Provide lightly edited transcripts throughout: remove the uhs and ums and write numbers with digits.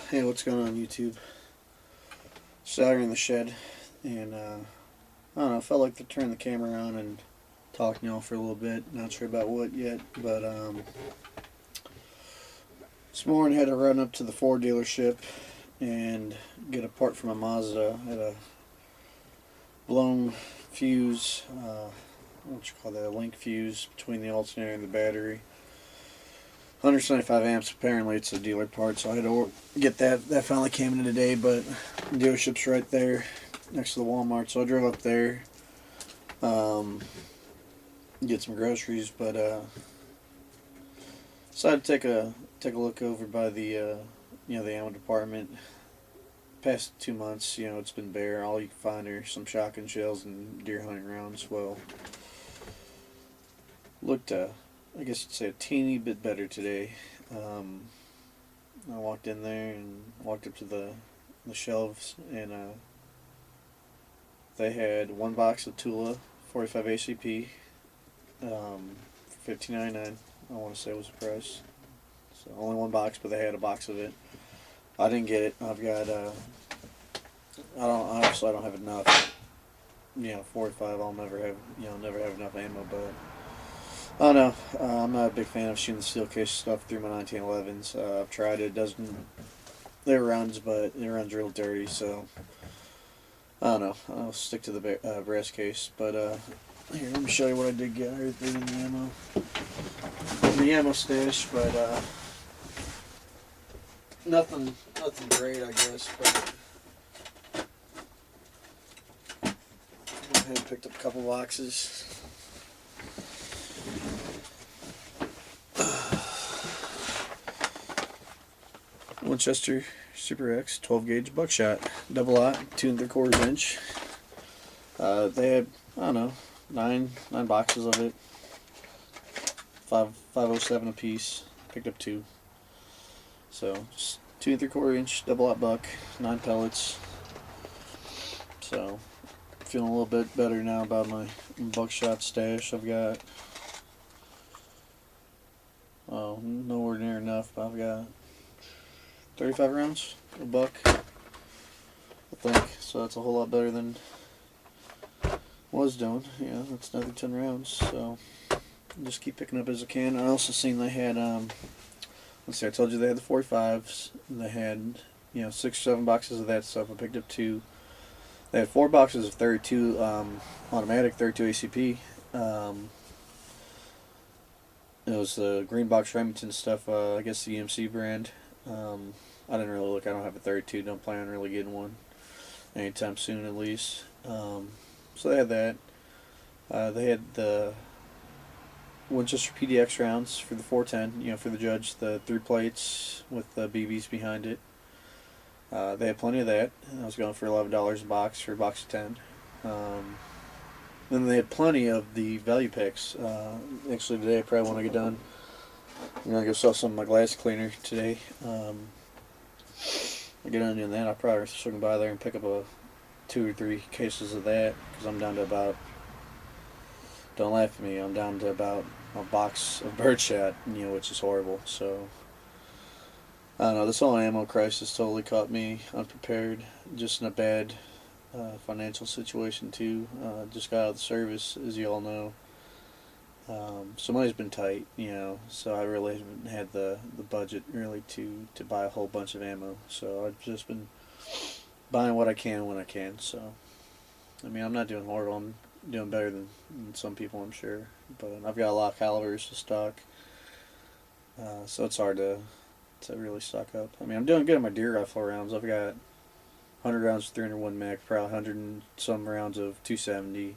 Hey, what's going on YouTube? Just out here in the shed, and I don't know, I felt like to turn the camera on and talk to y'all for a little bit. Not sure about what yet, but this morning I had to run up to the Ford dealership and get a part from a Mazda. I had a blown fuse, what you call that, a link fuse between the alternator and the battery. 175 amps, apparently it's a dealer part, so I had to get that. That finally came in today, but the dealership's right there next to the Walmart, so I drove up there, get some groceries, but decided to take a look over by the the ammo department. Past 2 months, it's been bare. All you can find are some shotgun shells and deer hunting rounds. Well, looked I guess you'd say a teeny bit better today. I walked in there and walked up to the shelves, and they had one box of Tula 45 ACP for $15.99. I want to say was the price. So only one box, but they had a box of it. I didn't get it. I've got I don't have enough. 45. I'll never have never have enough ammo, but. I don't know. I'm not a big fan of shooting the steel case stuff through my 1911s. I've tried it. It doesn't. It runs, but it runs real dirty. So I don't know. I'll stick to the brass case. But here, let me show you what I did get right there in the ammo stash. But nothing great, I guess. But I went ahead and picked up a couple boxes. Winchester Super X 12 gauge buckshot, double aught, 2 3/4 inch. They had, I don't know, nine boxes of it, 507 a piece. Picked up 2, so just 2 3/4 inch double aught buck, 9 pellets. So feeling a little bit better now about my buckshot stash. I've got nowhere near enough, but I've got 35 rounds, a buck, I think. So that's a whole lot better than was doing. Yeah, that's another 10 rounds. So just keep picking up as I can. I also seen they had, let's see, I told you they had the 45s. They had, 6 or 7 boxes of that stuff. I picked up 2. They had 4 boxes of 32 automatic 32 ACP. It was the green box Remington stuff. I guess the EMC brand. I didn't really look. I don't have a 32. Don't plan on really getting one anytime soon, at least. So they had that. They had the Winchester PDX rounds for the 410. For the Judge, the 3 plates with the BBs behind it. They had plenty of that. I was going for $11 a box for a box of 10. Then they had plenty of the value packs. Actually, today I probably want to get done. I'm gonna go sell some of my glass cleaner today. I get on doing that. I probably swing by there and pick up 2 or 3 cases of that, because I'm down to about. Don't laugh at me. I'm down to about a box of birdshot, which is horrible. So I don't know. This whole ammo crisis totally caught me unprepared. Just in a bad financial situation too. Just got out of the service, as you all know. So money's been tight, so I really haven't had the budget really to buy a whole bunch of ammo. So I've just been buying what I can when I can. So, I'm not doing horrible. I'm doing better than some people, I'm sure. But I've got a lot of calibers to stock, so it's hard to really stock up. I'm doing good on my deer rifle rounds. I've got 100 rounds of 301 mag, probably 100 and some rounds of 270.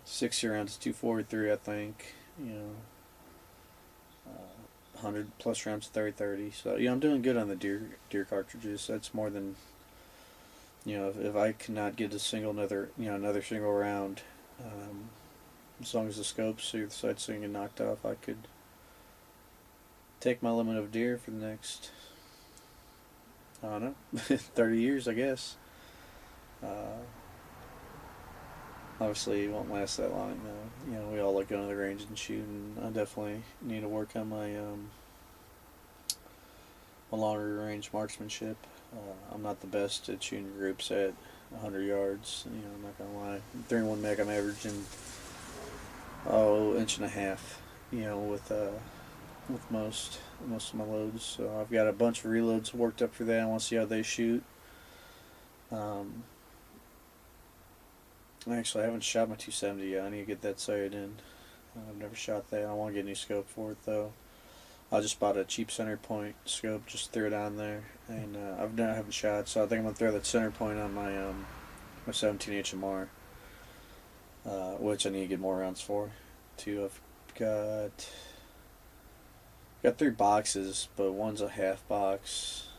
60 rounds of 243, I think. 100 plus rounds of 30. So I'm doing good on the deer cartridges. That's more than if I cannot get another single round, as long as the scopes or the sights don't get knocked off, I could take my limit of deer for the next, I don't know, 30 years, I guess. Obviously, it won't last that long, though. We all like going to the range and shooting. I definitely need to work on my my longer range marksmanship. I'm not the best at shooting groups at 100 yards. I'm not gonna lie. 3-in-1 mag, I'm averaging inch and a half. With most of my loads. So I've got a bunch of reloads worked up for that. I want to see how they shoot. Actually, I haven't shot my 270 yet. I need to get that sighted in. I've never shot that. I want to get a new scope for it though. I just bought a cheap center point scope, just threw it on there, and I haven't shot, so I think I'm gonna throw that center point on my 17 HMR, which I need to get more rounds for. I've got 3 boxes, but one's a half box,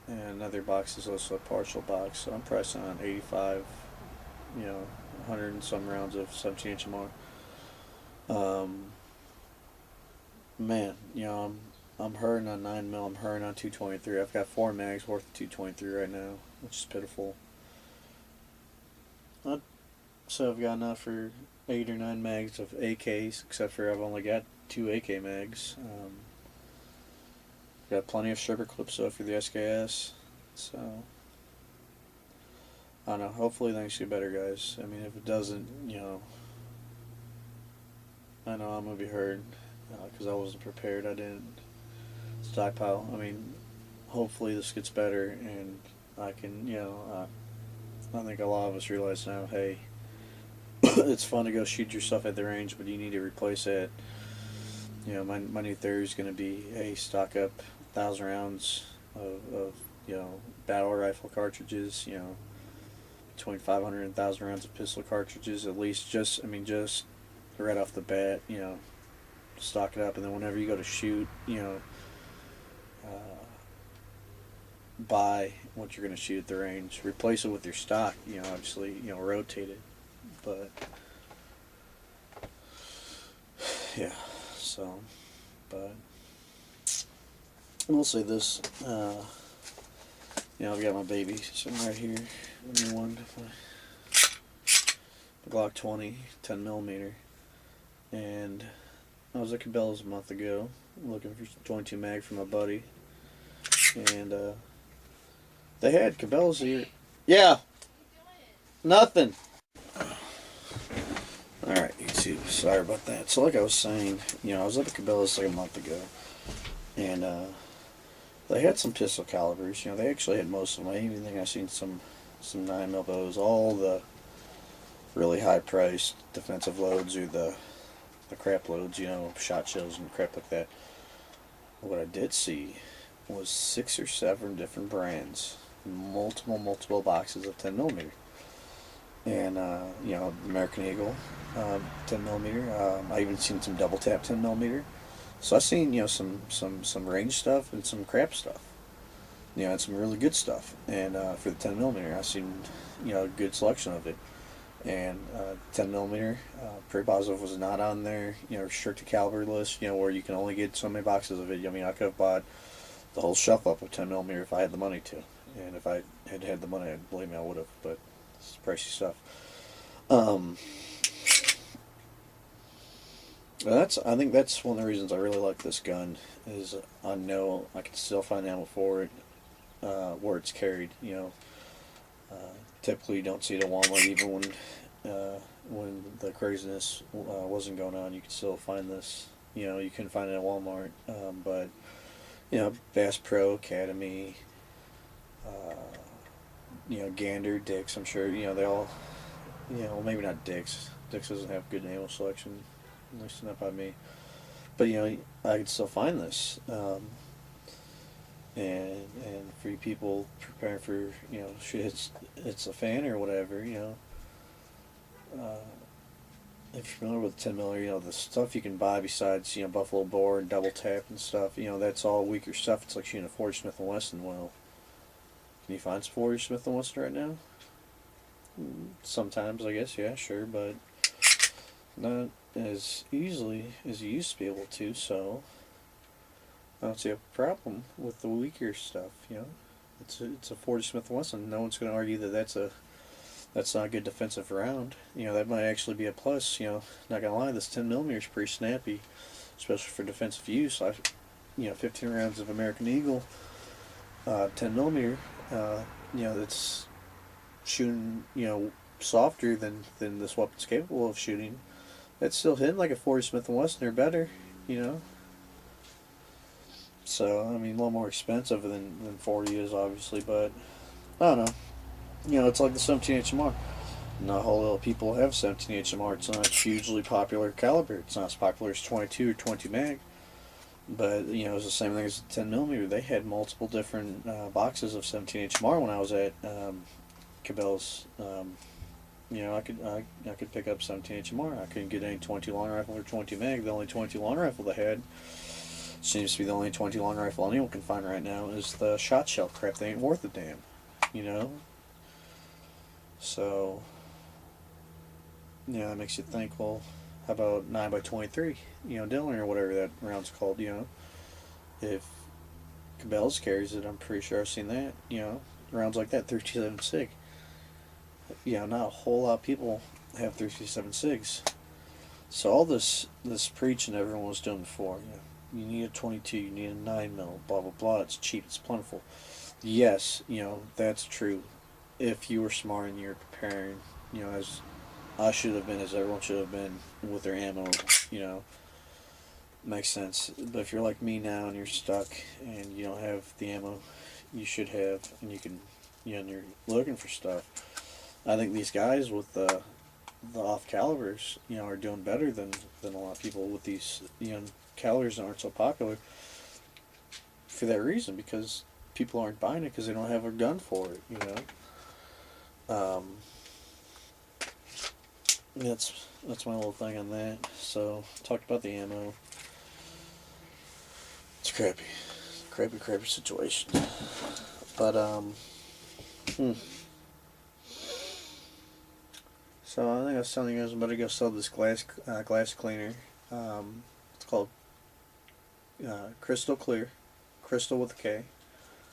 and another box is also a partial box. So I'm pricing on 85, 100 and some rounds of 17 HMR. Man, I'm hurting on 9mm. I'm hurting on 223. I've got 4 mags worth of 223 right now, which is pitiful. So I've got enough for 8 or 9 mags of AKs, except for I've only got 2 AK mags. Got plenty of stripper clips though for the SKS. So I don't know. Hopefully things get better, guys. I mean, if it doesn't, I know I'm gonna be hurt because I wasn't prepared. I didn't stockpile. I mean, hopefully this gets better and I can, I think a lot of us realize now, hey, it's fun to go shoot your stuff at the range, but you need to replace it. My new theory is going to be, hey, stock up 1,000 rounds of battle rifle cartridges, between 500 and 1,000 rounds of pistol cartridges, at least just right off the bat, stock it up, and then whenever you go to shoot, buy what you're going to shoot at the range, replace it with your stock, obviously, rotate it, but yeah, so, but we'll say this, I've got my baby sitting right here, a new one, the Glock 20, 10mm, and I was at Cabela's a month ago, looking for 22 mag for my buddy, and they had Cabela's here. Yeah, nothing. Alright, YouTube, sorry about that. So like I was saying, I was at the Cabela's like a month ago, and they had some pistol calibers. They actually had most of them. I even think I seen some 9mm bows, all the really high priced defensive loads or the crap loads, shot shells and crap like that. What I did see was 6 or 7 different brands, multiple boxes of 10mm. And American Eagle 10mm. I even seen some double tap 10mm. So I seen some range stuff and some crap stuff. And some really good stuff. And for the 10mm, I seen a good selection of it. And 10mm, pretty positive was not on their restricted caliber list. Where you can only get so many boxes of it. I mean, I could have bought the whole shelf up of 10mm if I had the money to. And if I had the money, believe me, I would have. But it's pricey stuff. I think that's one of the reasons I really like this gun is I know I can still find ammo for it where it's carried. Typically you don't see it at Walmart even when the craziness wasn't going on. You could still find this. You couldn't find it at Walmart, but Bass Pro Academy. Gander, Dick's, I'm sure, they all, well, maybe not Dick's. Dick's doesn't have good ammo selection, at least not by me. But, I could still find this. And for you people preparing for, shit, it's a fan or whatever, if you're familiar with 10mm, the stuff you can buy besides, Buffalo Bore and Double Tap and stuff, that's all weaker stuff. It's like shooting a 40 Smith & Wesson. Well, can you find some 40 Smith & Wesson right now? Sometimes, I guess, yeah, sure, but not as easily as you used to be able to, so I don't see a problem with the weaker stuff, It's a 40 Smith & Wesson. No one's going to argue that that's not a good defensive round. That might actually be a plus, not going to lie, this 10mm is pretty snappy, especially for defensive use. 15 rounds of American Eagle, 10 millimeter. That's shooting, softer than this weapon's capable of shooting. It's still hitting like a 40 Smith & Wesson or better, you know. So, I mean, a little more expensive than 40 is, obviously, but I don't know. It's like the 17 HMR. Not a whole lot of people have 17 HMR. It's not a hugely popular caliber. It's not as popular as 22 or 20 mag. But, it's the same thing as the 10 millimeter. They had multiple different boxes of 17 HMR when I was at Cabela's. I could pick up 17 HMR. I couldn't get any 20 long rifle or 20 mag. The only 20 long rifle they had seems to be the only 20 long rifle anyone can find right now is the shot shell crap. They ain't worth a damn, So, that makes you think, well, how about 9x23, Dillon or whatever that round's called, If Cabela's carries it, I'm pretty sure I've seen that, rounds like that, 327 SIG. Not a whole lot of people have 327 SIGs. So all this preaching everyone was doing before, you need a 22, you need a 9 mil, blah blah blah. It's cheap, it's plentiful. Yes, that's true. If you were smart and you were preparing, as I should have been, as everyone should have been with their ammo, makes sense. But if you're like me now and you're stuck and you don't have the ammo you should have, and you can, and you're looking for stuff, I think these guys with the off calibers, are doing better than a lot of people with these, calibers that aren't so popular for that reason, because people aren't buying it because they don't have a gun for it, That's my little thing on that. So, talked about the ammo. It's crappy situation. But so I think I was telling you guys I'm about to go sell this glass cleaner. It's called Crystal Clear, Crystal with a K.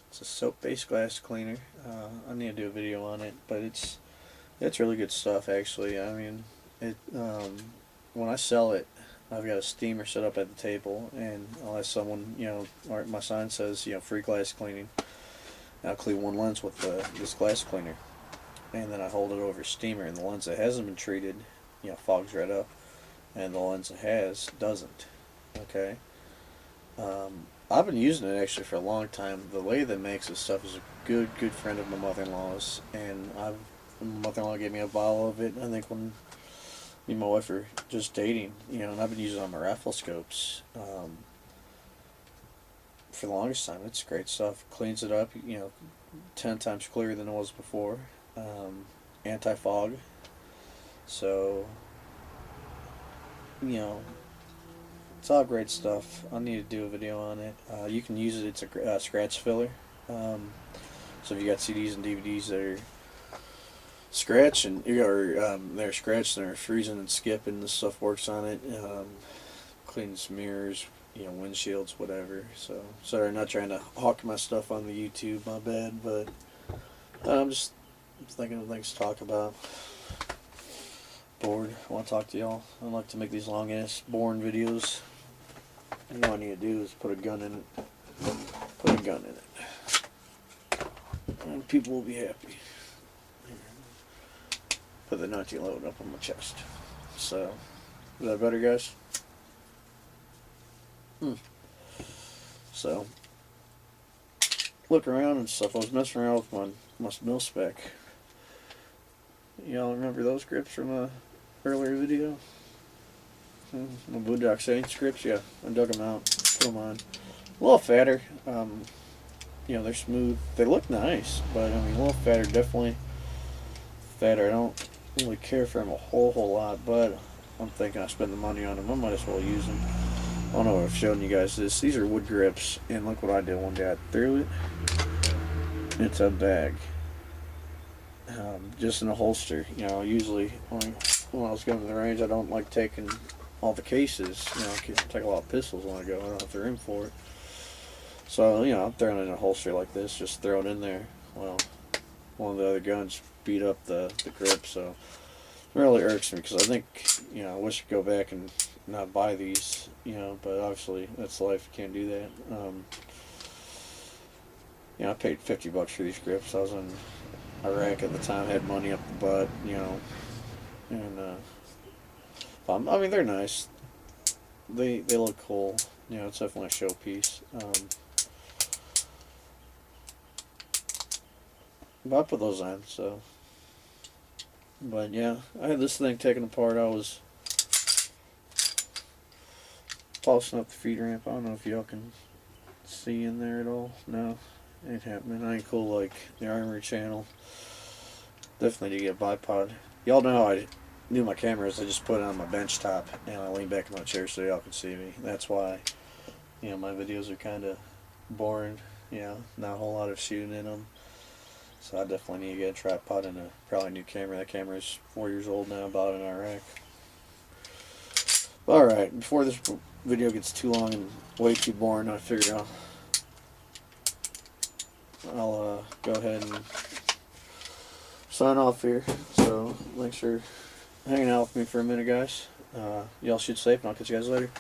It's a soap-based glass cleaner. I need to do a video on it, but it's really good stuff, actually. I mean, when I sell it, I've got a steamer set up at the table, and I'll ask someone, or my sign says, free glass cleaning. I'll clean one lens with this glass cleaner, and then I hold it over a steamer, and the lens that hasn't been treated, fogs right up, and the lens that has doesn't. Okay. I've been using it actually for a long time. The lady that makes this stuff is a good friend of my mother-in-law's, and my mother-in-law gave me a bottle of it, I think when me and my wife were just dating, and I've been using it on my raffle scopes for the longest time. It's great stuff. Cleans it up, 10 times clearer than it was before. Anti-fog. So, it's all great stuff. I need to do a video on it. You can use it. It's a scratch filler. So if you got CDs and DVDs that are scratched and they're scratched and they're freezing and skipping, this stuff works on it. Cleans mirrors, windshields, whatever. So sorry, I'm not trying to hawk my stuff on the YouTube. My bad, but I'm just thinking of things to talk about. Bored. I want to talk to y'all. I like to make these long ass boring videos. And all I need to do is put a gun in it. Put a gun in it. And people will be happy. Put the 19 load up on my chest. So, is that better, guys? So, look around and stuff. I was messing around with my Mil-Spec. Y'all remember those grips from a earlier video? My Boondock Saints grips, yeah, I dug them out, put them on. A little fatter, they're smooth. They look nice, but I mean, a little fatter, definitely fatter. I don't really care for them a whole lot, but I'm thinking I spend the money on them. I might as well use them. I don't know if I've shown you guys this. These are wood grips, and look what I did one day. I threw it. It's a bag. Just in a holster. Usually when I was going to the range, I don't like taking all the cases. I can take a lot of pistols when I go. I don't have the room for it. So, I'm throwing it in a holster like this, just throw it in there. Well, one of the other guns beat up the grip, so it really irks me because I think, I wish I could go back and not buy these, you know, but obviously that's life. You can't do that. You know, I paid $50 for these grips. I was in Iraq at the time, had money up the butt, you know, and I mean they're nice. They look cool. You know, it's definitely a showpiece. But I put those on, so. But yeah, I had this thing taken apart. I was polishing up the feed ramp. I don't know if y'all can see in there at all. No, ain't happening. I ain't cool like the Armory channel. Definitely need to get a bipod. Y'all know how I do my cameras. I just put it on my bench top and I lean back in my chair so y'all can see me. That's why, you know, my videos are kind of boring. You know, not a whole lot of shooting in them. So I definitely need to get a tripod and probably a new camera. That camera's 4 years old now. Bought it in Iraq. Alright, before this video gets too long and way too boring, I figured I'll go ahead and sign off here. So thanks for hanging out with me for a minute, guys. Y'all shoot safe, and I'll catch you guys later.